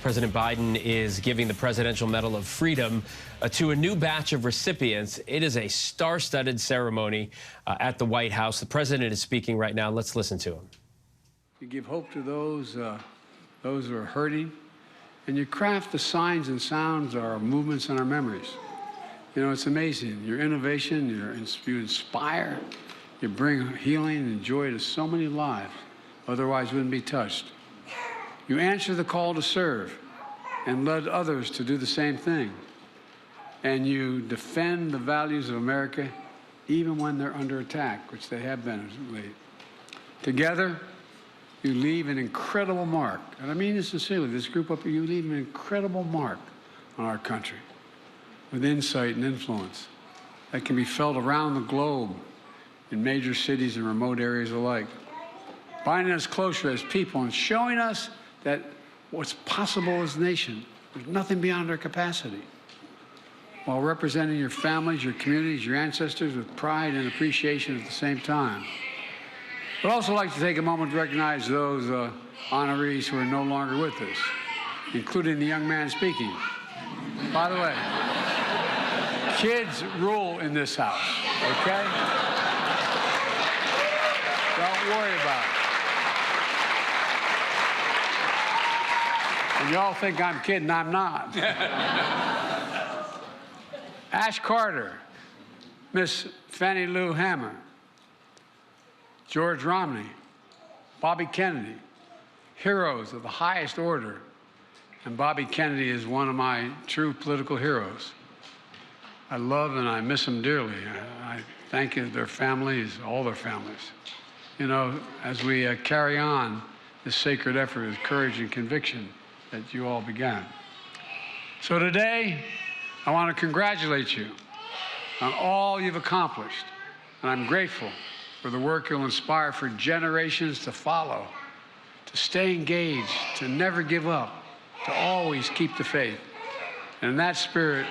President Biden is giving the Presidential Medal of Freedom to a new batch of recipients. It is a star-studded ceremony at the White House. The president is speaking right now. Let's listen to him. You give hope to those who are hurting, and you craft the signs and sounds, our movements and our memories. You know, it's amazing. Your innovation, you inspire, you bring healing and joy to so many lives otherwise wouldn't be touched. You answer the call to serve and led others to do the same thing. And you defend the values of America even when they're under attack, which they have been lately. Together, you leave an incredible mark. And I mean this sincerely, this group up here, you leave an incredible mark on our country with insight and influence that can be felt around the globe in major cities and remote areas alike, binding us closer as people and showing us that what's possible as a nation, there's nothing beyond our capacity, while representing your families, your communities, your ancestors with pride and appreciation at the same time. I'd also like to take a moment to recognize those honorees who are no longer with us, including the young man speaking. By the way, kids rule in this house, okay? Don't worry about it. And y'all think I'm kidding, I'm not. Ash Carter, Miss Fannie Lou Hamer, George Romney, Bobby Kennedy, heroes of the highest order. And Bobby Kennedy is one of my true political heroes. I love and I miss them dearly. I thank their families, all their families. You know, as we carry on this sacred effort with courage and conviction that you all began. So today, I want to congratulate you on all you've accomplished. And I'm grateful for the work you'll inspire for generations to follow, to stay engaged, to never give up, to always keep the faith. And in that spirit,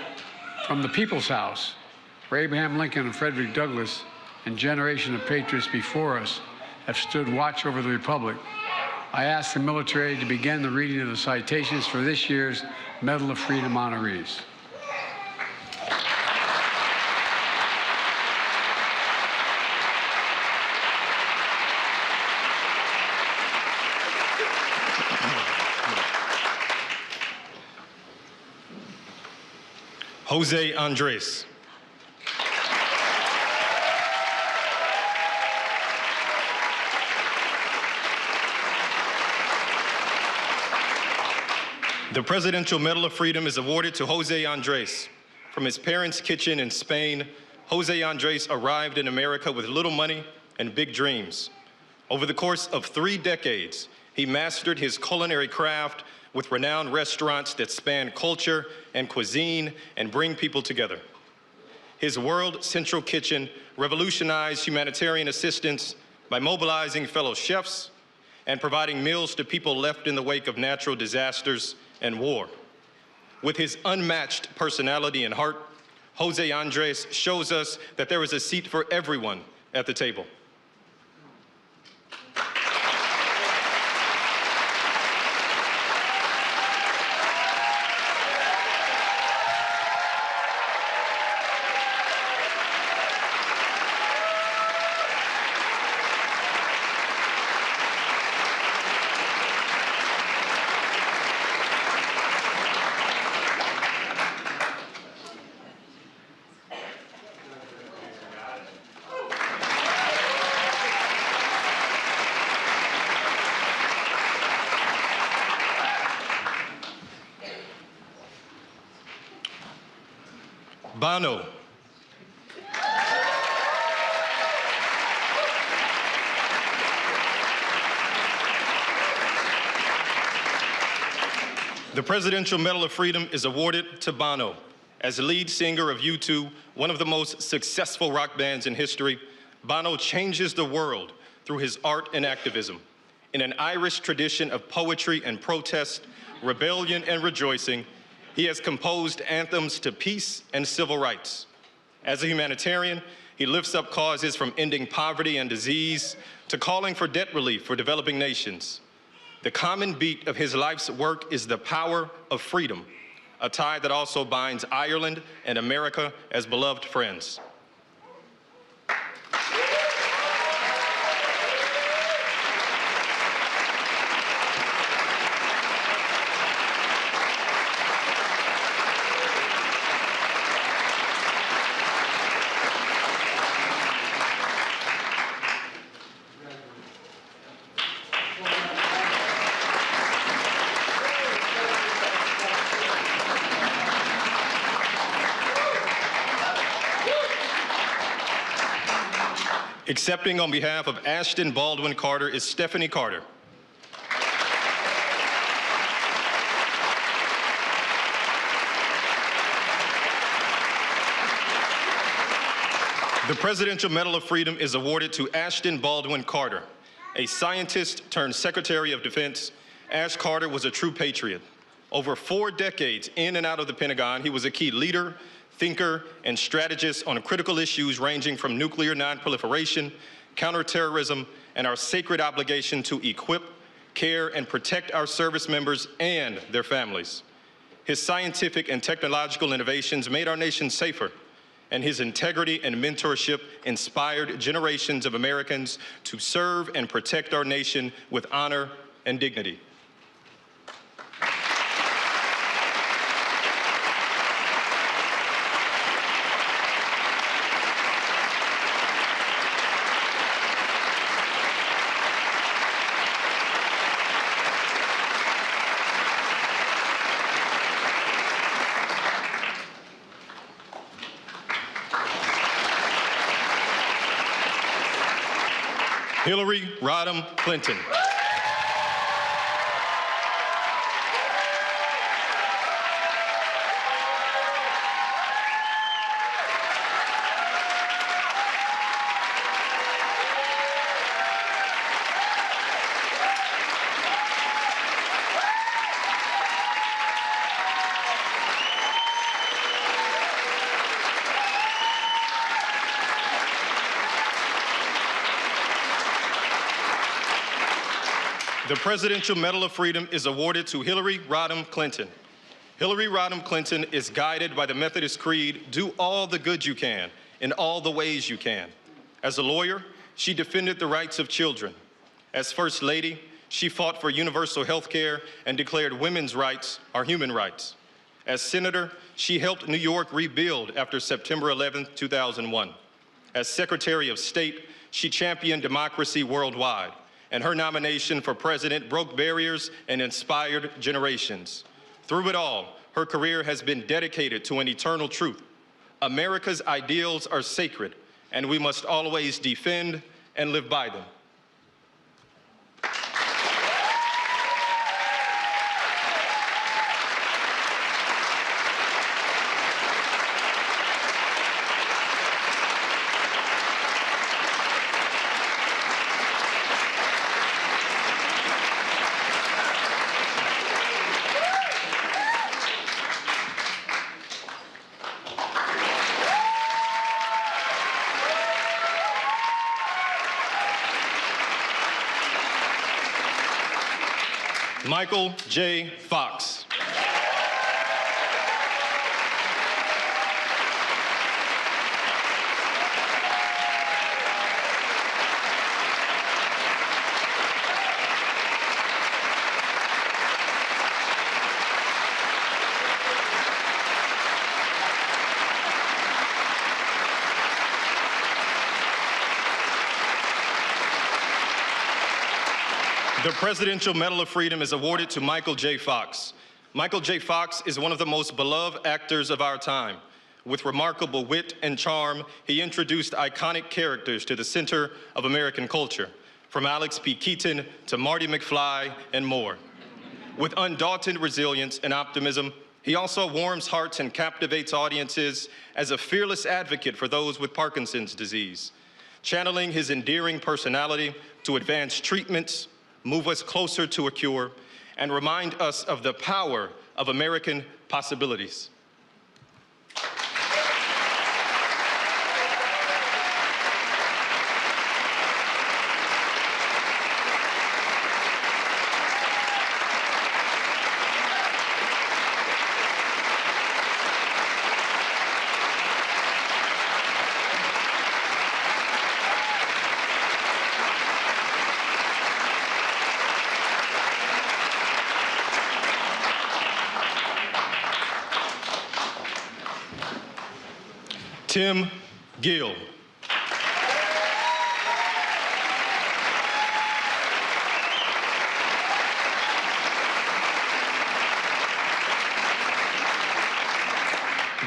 from the People's House, where Abraham Lincoln and Frederick Douglass and generation of patriots before us have stood watch over the Republic, I ask the military to begin the reading of the citations for this year's Medal of Freedom honorees. José Andres. The Presidential Medal of Freedom is awarded to José Andres. From his parents' kitchen in Spain, José Andres arrived in America with little money and big dreams. Over the course of 3 decades, he mastered his culinary craft with renowned restaurants that span culture and cuisine and bring people together. His World Central Kitchen revolutionized humanitarian assistance by mobilizing fellow chefs and providing meals to people left in the wake of natural disasters and war. With his unmatched personality and heart, José Andres shows us that there is a seat for everyone at the table. Bono. The Presidential Medal of Freedom is awarded to Bono. As the lead singer of U2, one of the most successful rock bands in history, Bono changes the world through his art and activism. In an Irish tradition of poetry and protest, rebellion and rejoicing, he has composed anthems to peace and civil rights. As a humanitarian, he lifts up causes from ending poverty and disease to calling for debt relief for developing nations. The common beat of his life's work is the power of freedom, a tie that also binds Ireland and America as beloved friends. Accepting on behalf of Ashton Baldwin Carter is Stephanie Carter. The Presidential Medal of Freedom is awarded to Ashton Baldwin Carter. A scientist turned Secretary of Defense, Ash Carter was a true patriot. Over 4 decades in and out of the Pentagon, he was a key leader, thinker, and strategist on critical issues ranging from nuclear nonproliferation, counterterrorism, and our sacred obligation to equip, care, and protect our service members and their families. His scientific and technological innovations made our nation safer, and his integrity and mentorship inspired generations of Americans to serve and protect our nation with honor and dignity. Hillary Rodham Clinton. The Presidential Medal of Freedom is awarded to Hillary Rodham Clinton. Hillary Rodham Clinton is guided by the Methodist Creed, do all the good you can in all the ways you can. As a lawyer, she defended the rights of children. As First Lady, she fought for universal health care and declared women's rights are human rights. As Senator, she helped New York rebuild after September 11, 2001. As Secretary of State, she championed democracy worldwide, and her nomination for president broke barriers and inspired generations. Through it all, her career has been dedicated to an eternal truth. America's ideals are sacred, and we must always defend and live by them. Michael J. Fox. The Presidential Medal of Freedom is awarded to Michael J. Fox. Michael J. Fox is one of the most beloved actors of our time. With remarkable wit and charm, he introduced iconic characters to the center of American culture, from Alex P. Keaton to Marty McFly and more. With undaunted resilience and optimism, he also warms hearts and captivates audiences as a fearless advocate for those with Parkinson's disease, channeling his endearing personality to advance treatments, move us closer to a cure, and remind us of the power of American possibilities. Tim Gill.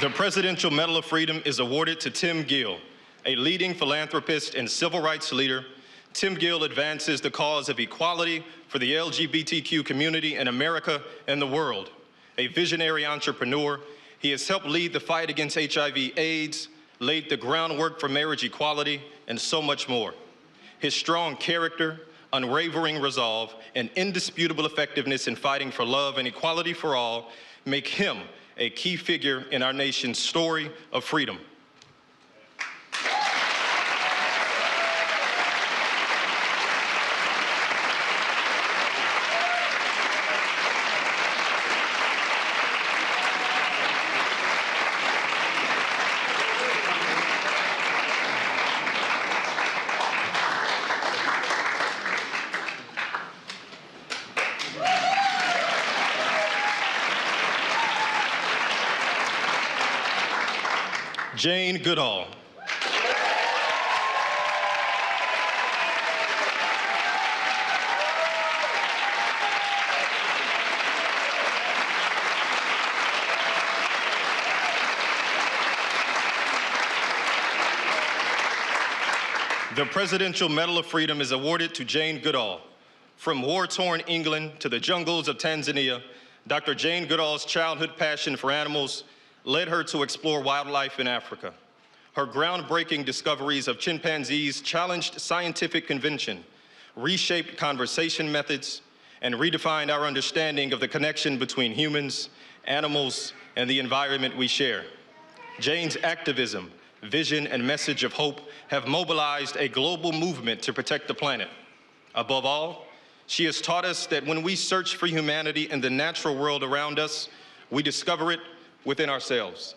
The Presidential Medal of Freedom is awarded to Tim Gill, a leading philanthropist and civil rights leader. Tim Gill advances the cause of equality for the LGBTQ community in America and the world. A visionary entrepreneur, he has helped lead the fight against HIV/AIDS, laid the groundwork for marriage equality, and so much more. His strong character, unwavering resolve, and indisputable effectiveness in fighting for love and equality for all make him a key figure in our nation's story of freedom. Jane Goodall. The Presidential Medal of Freedom is awarded to Jane Goodall. From war-torn England to the jungles of Tanzania, Dr. Jane Goodall's childhood passion for animals led her to explore wildlife in Africa. Her groundbreaking discoveries of chimpanzees challenged scientific convention, reshaped conversation methods, and redefined our understanding of the connection between humans, animals, and the environment we share. Jane's activism, vision, and message of hope have mobilized a global movement to protect the planet. Above all, she has taught us that when we search for humanity in the natural world around us, we discover it within ourselves.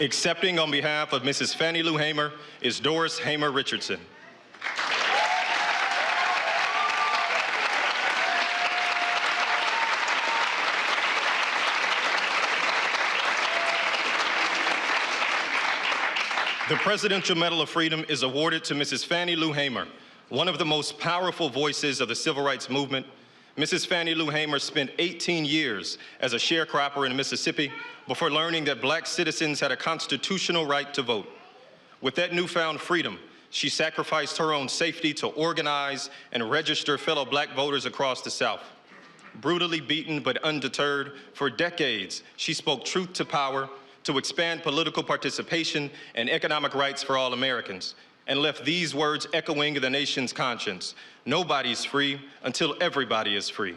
Accepting on behalf of Mrs. Fannie Lou Hamer is Doris Hamer Richardson. The Presidential Medal of Freedom is awarded to Mrs. Fannie Lou Hamer, one of the most powerful voices of the civil rights movement. Mrs. Fannie Lou Hamer spent 18 years as a sharecropper in Mississippi before learning that black citizens had a constitutional right to vote. With that newfound freedom, she sacrificed her own safety to organize and register fellow black voters across the South. Brutally beaten but undeterred, for decades, she spoke truth to power to expand political participation and economic rights for all Americans, and left these words echoing in the nation's conscience: nobody's free until everybody is free.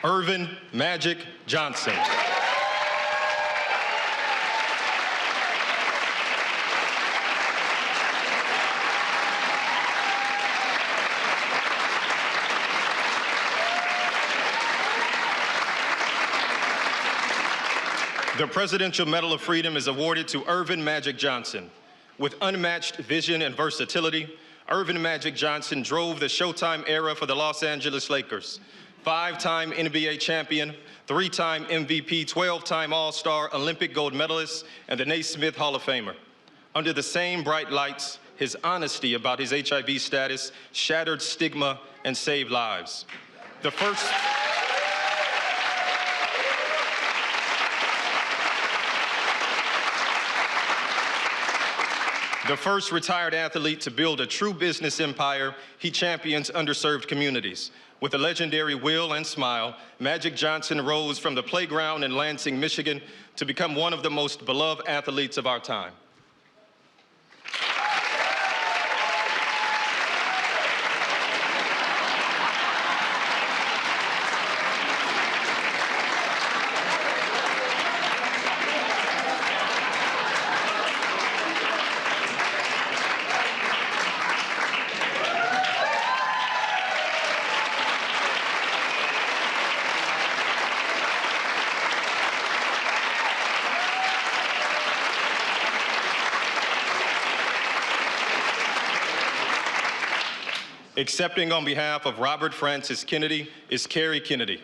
Irvin Magic Johnson. The Presidential Medal of Freedom is awarded to Irvin Magic Johnson. With unmatched vision and versatility, Irvin Magic Johnson drove the Showtime era for the Los Angeles Lakers. 5-time NBA champion, 3-time MVP, 12-time All-Star, Olympic gold medalist, and the Naismith Hall of Famer. Under the same bright lights, his honesty about his HIV status shattered stigma and saved lives. The first The first retired athlete to build a true business empire, he champions underserved communities. With a legendary will and smile, Magic Johnson rose from the playground in Lansing, Michigan, to become one of the most beloved athletes of our time. Accepting on behalf of Robert Francis Kennedy is Carrie Kennedy.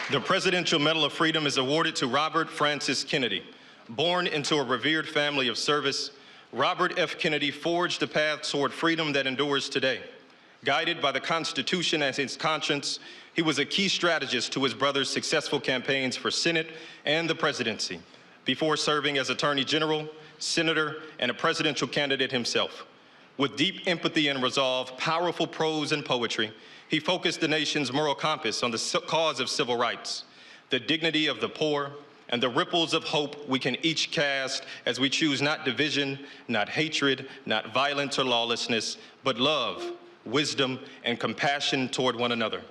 The Presidential Medal of Freedom is awarded to Robert Francis Kennedy. Born into a revered family of service, Robert F. Kennedy forged a path toward freedom that endures today. Guided by the Constitution as his conscience, he was a key strategist to his brother's successful campaigns for Senate and the presidency, before serving as Attorney General, Senator, and a presidential candidate himself. With deep empathy and resolve, powerful prose and poetry, he focused the nation's moral compass on the cause of civil rights, the dignity of the poor, and the ripples of hope we can each cast as we choose not division, not hatred, not violence or lawlessness, but love, wisdom, and compassion toward one another.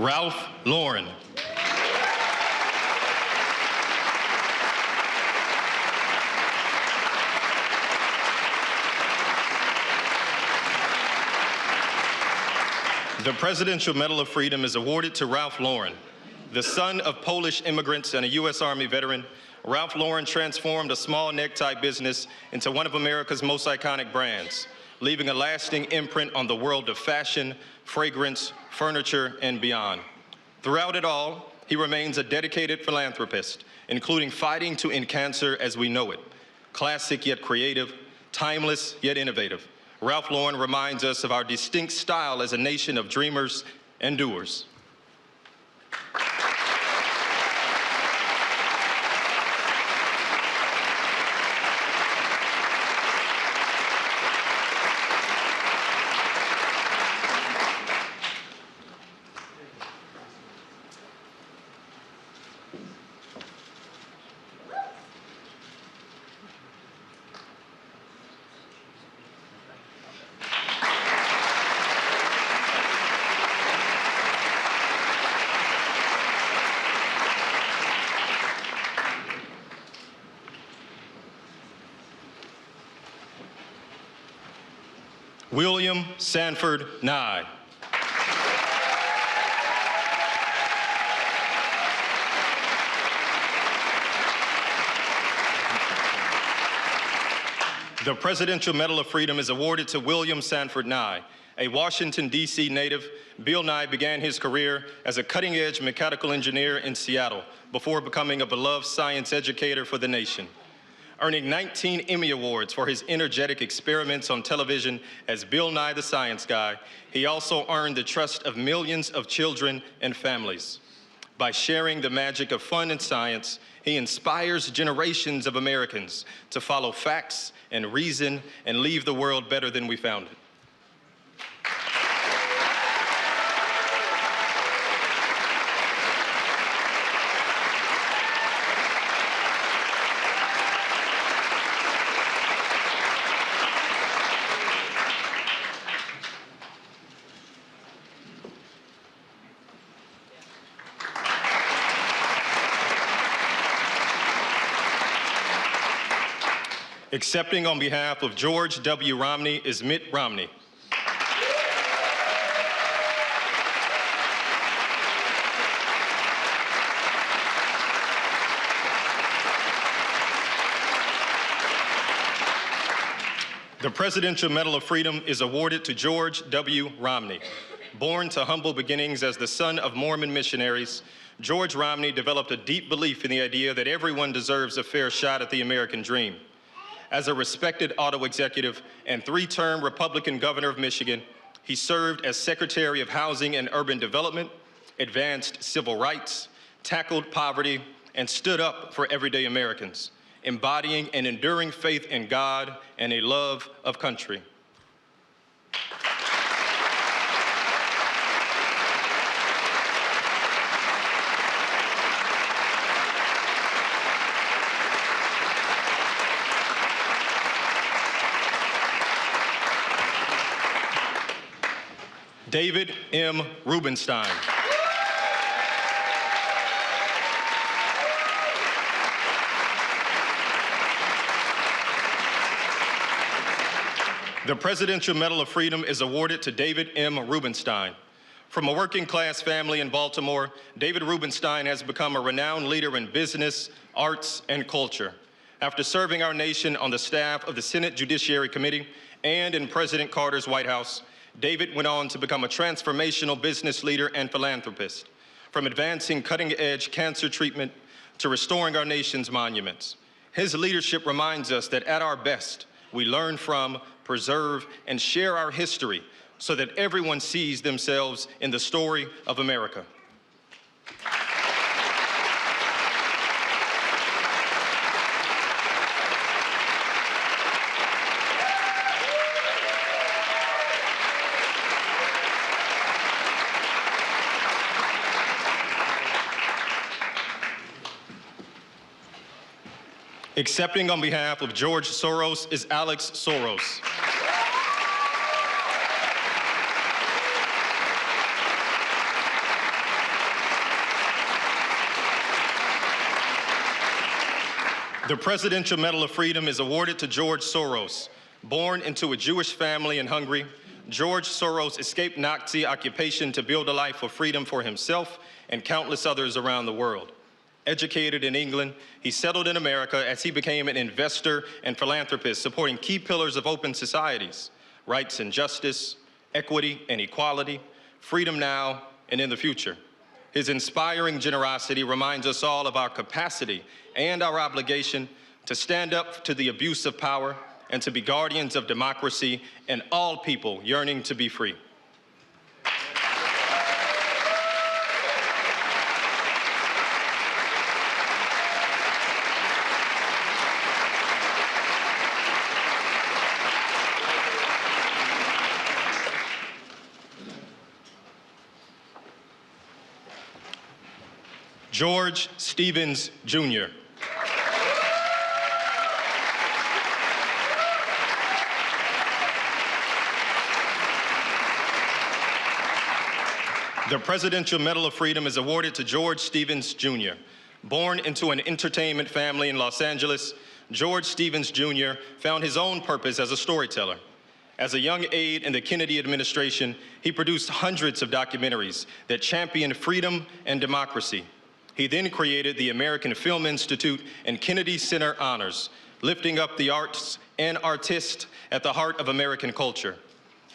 Ralph Lauren. The Presidential Medal of Freedom is awarded to Ralph Lauren. The son of Polish immigrants and a U.S. Army veteran, Ralph Lauren transformed a small necktie business into one of America's most iconic brands, leaving a lasting imprint on the world of fashion, fragrance, furniture, and beyond. Throughout it all, he remains a dedicated philanthropist, including fighting to end cancer as we know it. Classic yet creative, timeless yet innovative, Ralph Lauren reminds us of our distinct style as a nation of dreamers and doers. William Sanford Nye. The Presidential Medal of Freedom is awarded to William Sanford Nye. A Washington, D.C. native, Bill Nye began his career as a cutting-edge mechanical engineer in Seattle before becoming a beloved science educator for the nation. Earning 19 Emmy Awards for his energetic experiments on television as Bill Nye the Science Guy, he also earned the trust of millions of children and families. By sharing the magic of fun and science, he inspires generations of Americans to follow facts and reason and leave the world better than we found it. Accepting on behalf of George W. Romney is Mitt Romney. The Presidential Medal of Freedom is awarded to George W. Romney. Born to humble beginnings as the son of Mormon missionaries, George Romney developed a deep belief in the idea that everyone deserves a fair shot at the American dream. As a respected auto executive and three-term Republican governor of Michigan, he served as Secretary of Housing and Urban Development, advanced civil rights, tackled poverty, and stood up for everyday Americans, embodying an enduring faith in God and a love of country. David M. Rubenstein. The Presidential Medal of Freedom is awarded to David M. Rubenstein. From a working-class family in Baltimore, David Rubenstein has become a renowned leader in business, arts, and culture. After serving our nation on the staff of the Senate Judiciary Committee and in President Carter's White House, David went on to become a transformational business leader and philanthropist, from advancing cutting-edge cancer treatment to restoring our nation's monuments. His leadership reminds us that at our best, we learn from, preserve, and share our history so that everyone sees themselves in the story of America. Accepting on behalf of George Soros is Alex Soros. The Presidential Medal of Freedom is awarded to George Soros. Born into a Jewish family in Hungary, George Soros escaped Nazi occupation to build a life of freedom for himself and countless others around the world. Educated in England, he settled in America as he became an investor and philanthropist, supporting key pillars of open societies: rights and justice, equity and equality, freedom now and in the future. His inspiring generosity reminds us all of our capacity and our obligation to stand up to the abuse of power and to be guardians of democracy and all people yearning to be free. George Stevens, Jr. The Presidential Medal of Freedom is awarded to George Stevens, Jr. Born into an entertainment family in Los Angeles, George Stevens, Jr. found his own purpose as a storyteller. As a young aide in the Kennedy administration, he produced hundreds of documentaries that championed freedom and democracy. He then created the American Film Institute and Kennedy Center Honors, lifting up the arts and artists at the heart of American culture.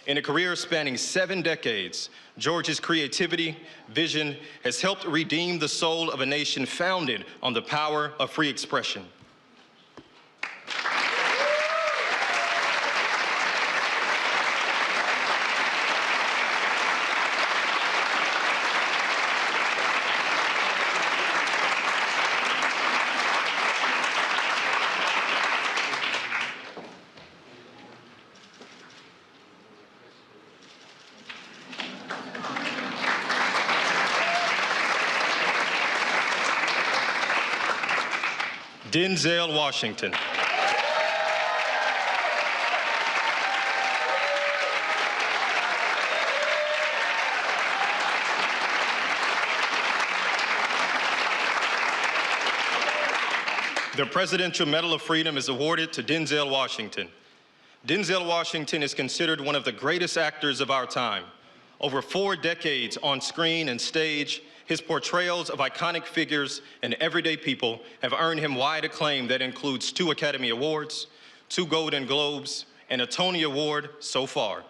In a career spanning 7 decades, George's creativity, vision has helped redeem the soul of a nation founded on the power of free expression. Denzel Washington. The Presidential Medal of Freedom is awarded to Denzel Washington. Denzel Washington is considered one of the greatest actors of our time. Over 4 decades on screen and stage, his portrayals of iconic figures and everyday people have earned him wide acclaim that includes 2 Academy Awards, 2 Golden Globes, and a Tony Award so far.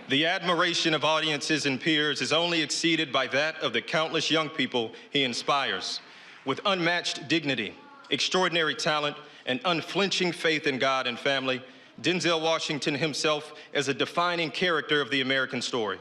The admiration of audiences and peers is only exceeded by that of the countless young people he inspires. With unmatched dignity, extraordinary talent, and unflinching faith in God and family, Denzel Washington himself is a defining character of the American story.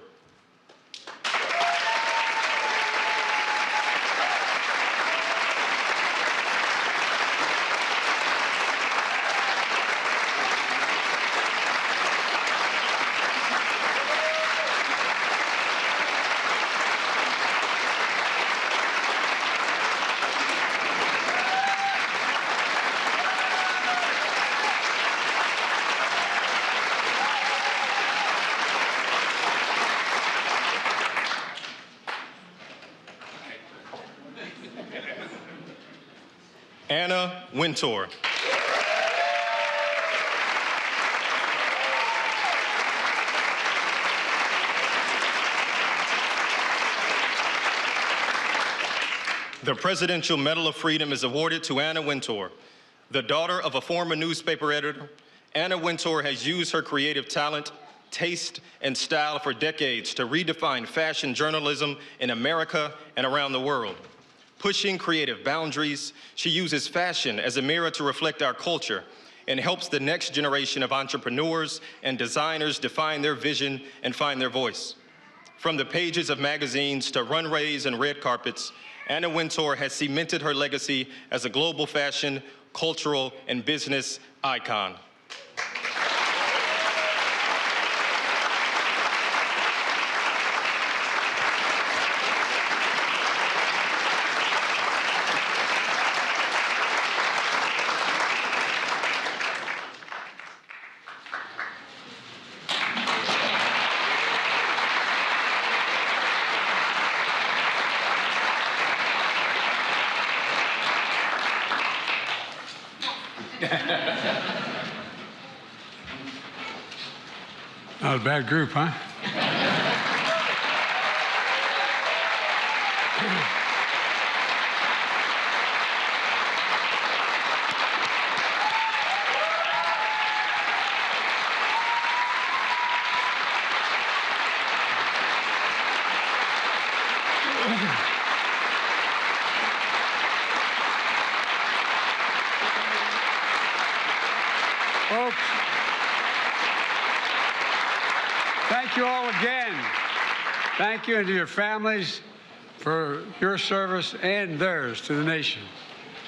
Anna Wintour. The Presidential Medal of Freedom is awarded to Anna Wintour. The daughter of a former newspaper editor, Anna Wintour has used her creative talent, taste, and style for decades to redefine fashion journalism in America and around the world. Pushing creative boundaries, she uses fashion as a mirror to reflect our culture and helps the next generation of entrepreneurs and designers define their vision and find their voice. From the pages of magazines to runways and red carpets, Anna Wintour has cemented her legacy as a global fashion, cultural, and business icon. Not a bad group, huh? Folks, thank you all again. Thank you, and to your families for your service and theirs to the nation.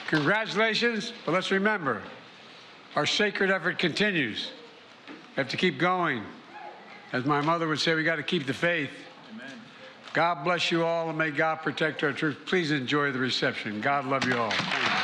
Congratulations, but let's remember, our sacred effort continues. We have to keep going. As my mother would say, we got to keep the faith. Amen. God bless you all, and may God protect our troops. Please enjoy the reception. God love you all. Thank you.